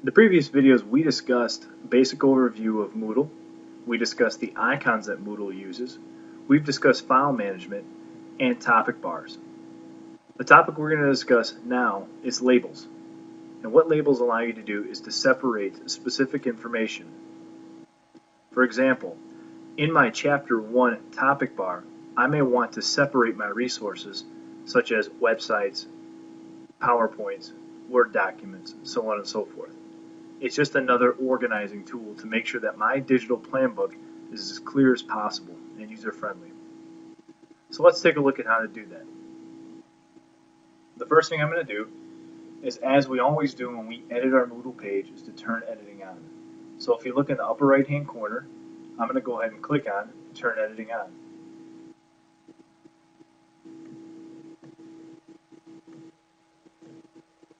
In the previous videos, we discussed basic overview of Moodle. We discussed the icons that Moodle uses. We've discussed file management and topic bars. The topic we're going to discuss now is labels. And what labels allow you to do is to separate specific information. For example, in my Chapter 1 topic bar, I may want to separate my resources such as websites, PowerPoints, Word documents, so on and so forth. It's just another organizing tool to make sure that my digital plan book is as clear as possible and user-friendly. So let's take a look at how to do that. The first thing I'm going to do is, as we always do when we edit our Moodle page, is to turn editing on. So if you look in the upper right hand corner, I'm going to go ahead and click on Turn Editing On.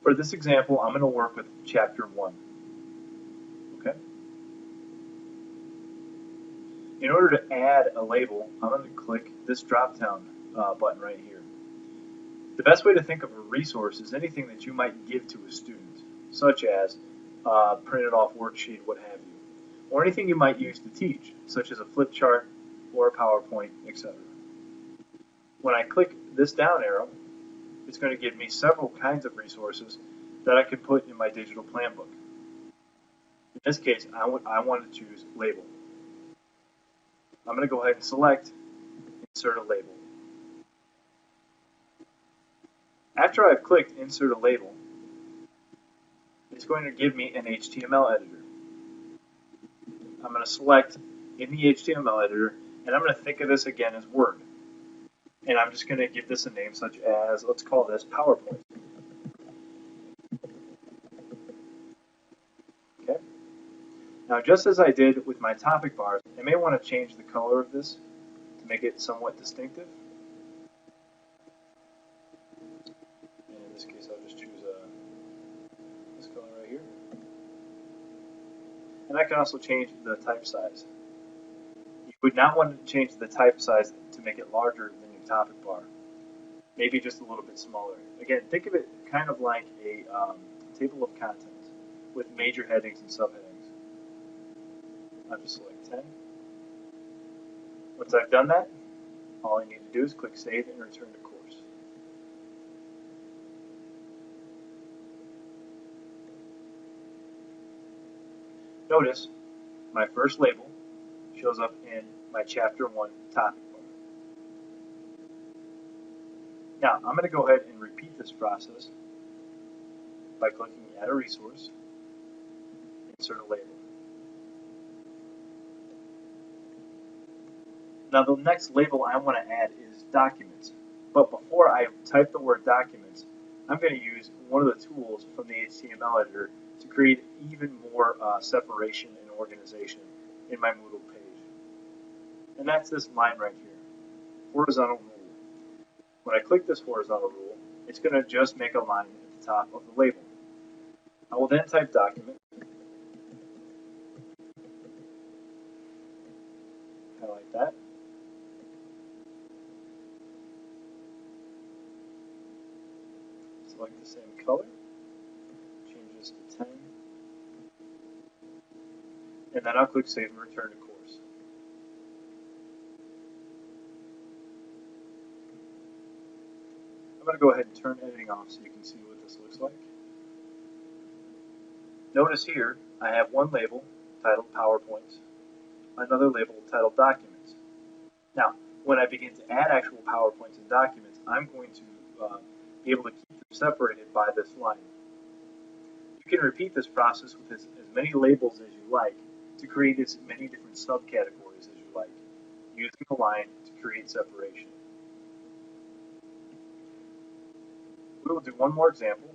For this example, I'm going to work with Chapter 1. Okay. In order to add a label, I'm going to click this drop-down button right here. The best way to think of a resource is anything that you might give to a student, such as a printed off worksheet, what have you, or anything you might use to teach, such as a flip chart or a PowerPoint, etc. When I click this down arrow, it's going to give me several kinds of resources that I can put in my digital plan book. In this case, I want to choose Label. I'm going to go ahead and select Insert a Label. After I've clicked Insert a Label, it's going to give me an HTML editor. I'm going to select in the HTML editor, and I'm going to think of this again as Word. And I'm just going to give this a name such as, let's call this PowerPoint. Okay. Now, just as I did with my topic bars, I may want to change the color of this to make it somewhat distinctive. And in this case, I'll just choose this color right here. And I can also change the type size. You would not want to change the type size to make it larger than your topic bar. Maybe just a little bit smaller. Again, think of it kind of like a table of contents with major headings and subheadings. I'll just select 10. Once I've done that, all I need to do is click Save and return to course. Notice my first label shows up in my Chapter 1 topic bar. Now, I'm going to go ahead and repeat this process by clicking Add a Resource, Insert a Label. Now, the next label I want to add is Documents. But before I type the word Documents, I'm going to use one of the tools from the HTML editor to create even more separation and organization in my Moodle page. And that's this line right here, horizontal rule. When I click this horizontal rule, it's going to just make a line at the top of the label. I will then type Document, kind of like that. Select the same color, change this to 10, and then I'll click Save and return to course. I'm going to go ahead and turn editing off so you can see what this looks like. Notice here I have one label titled PowerPoints, another label titled Documents. Now, when I begin to add actual PowerPoints and documents, I'm going to be able to keep them separated by this line. You can repeat this process with as many labels as you like to create as many different subcategories as you like, using the line to create separation. We will do one more example.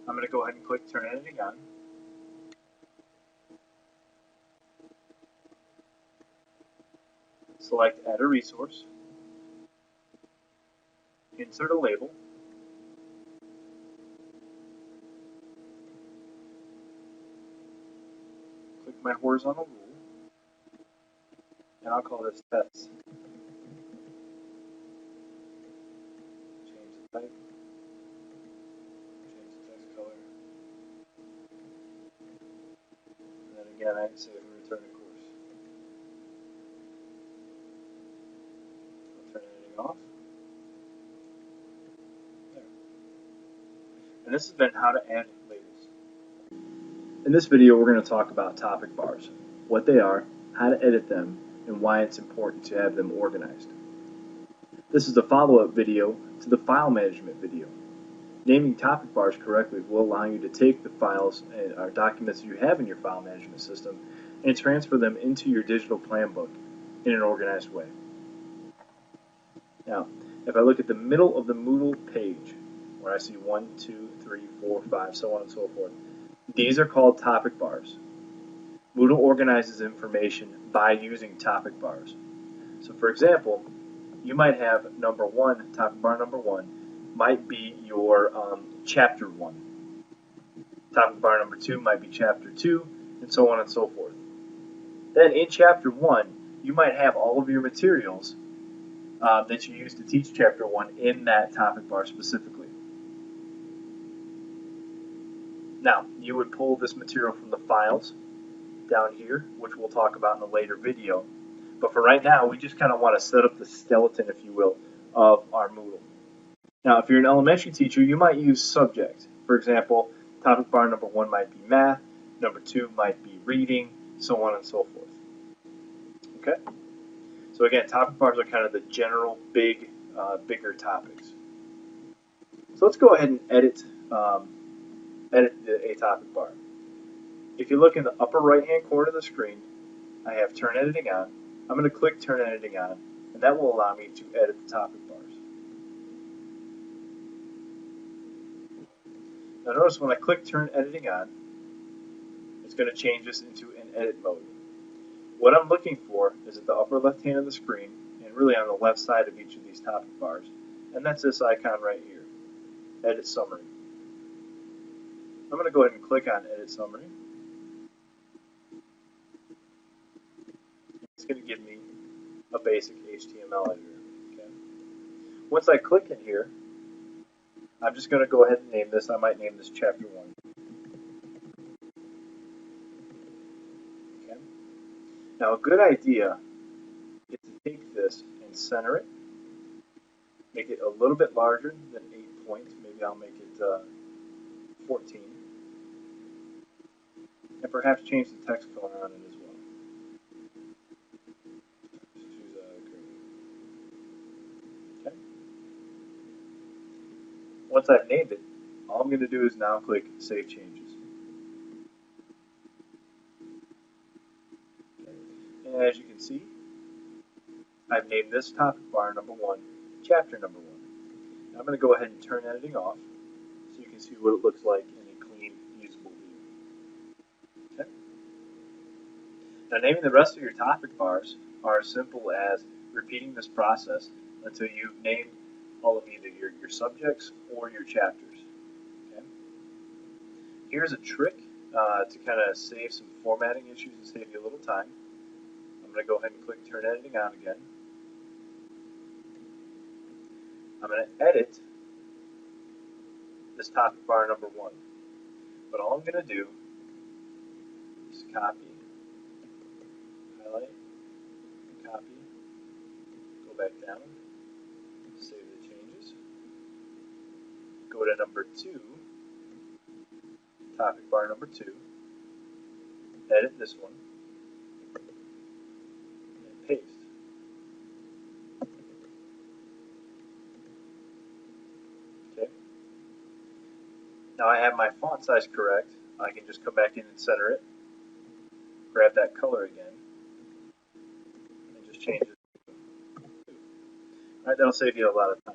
I'm going to go ahead and click Turn Editing On. Select Add a Resource, insert a label, click my horizontal rule, and I'll call this Tests. Change the type, change the text color, again, I can say return to course. I'll turn editing off. There. And this has been how to add labels. In this video, we're going to talk about topic bars, what they are, how to edit them, and why it's important to have them organized. This is a follow-up video to the file management video. Naming topic bars correctly will allow you to take the files or documents you have in your file management system and transfer them into your digital plan book in an organized way. Now, if I look at the middle of the Moodle page, where I see 1, 2, 3, 4, 5, so on and so forth, these are called topic bars. Moodle organizes information by using topic bars. So for example, you might have number 1, topic bar number 1, might be your chapter 1. Topic bar number 2 might be chapter 2, and so on and so forth. Then in chapter 1, you might have all of your materials that you use to teach chapter 1 in that topic bar specifically. Now, you would pull this material from the files down here, which we'll talk about in a later video. But for right now, we just kind of want to set up the skeleton, if you will, of our Moodle. Now, if you're an elementary teacher, you might use subject. For example, topic bar number 1 might be math, number 2 might be reading, so on and so forth. Okay? So again, topic bars are kind of the general bigger topics. So let's go ahead and edit a topic bar. If you look in the upper right-hand corner of the screen, I have Turn Editing On. I'm going to click Turn Editing On, and that will allow me to edit the topic bars. Now notice when I click Turn Editing On, it's going to change this into an edit mode. What I'm looking for is at the upper left hand of the screen, and really on the left side of each of these topic bars, and that's this icon right here, Edit Summary. I'm going to go ahead and click on Edit Summary. It's going to give me a basic HTML editor. Okay. Once I click in here, I'm just going to go ahead and name this. I might name this Chapter 1. Okay. Now, a good idea is to take this and center it, make it a little bit larger than 8 points. Maybe I'll make it 14. And perhaps change the text color on it as well. Just choose green. Okay. Once I've named it, all I'm going to do is now click Save Changes. And as you can see, I've named this topic bar number 1, chapter number 1. Now I'm going to go ahead and turn editing off so you can see what it looks like in a clean, usable view. Okay. Now naming the rest of your topic bars are as simple as repeating this process until you've named all of either your subjects or your chapters. Okay. Here's a trick to kind of save some formatting issues and save you a little time. I'm going to go ahead and click Turn Editing On again. I'm going to edit this topic bar number 1. But all I'm going to do is copy, highlight, copy, go back down, save the changes, go to number 2, topic bar number 2, edit this one, and paste. Okay. Now I have my font size correct. I can just come back in and center it, grab that color again, and just change it to 2. Alright, that'll save you a lot of time.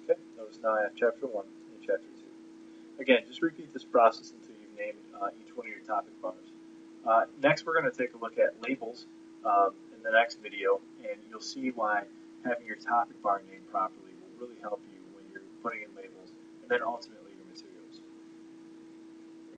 Okay, notice now I have chapter 1 and chapter 2. Again, just repeat this process until you've named each one of your topic bars. Next, we're going to take a look at labels in the next video, and you'll see why having your topic bar named properly will really help you when you're putting in labels, and then ultimately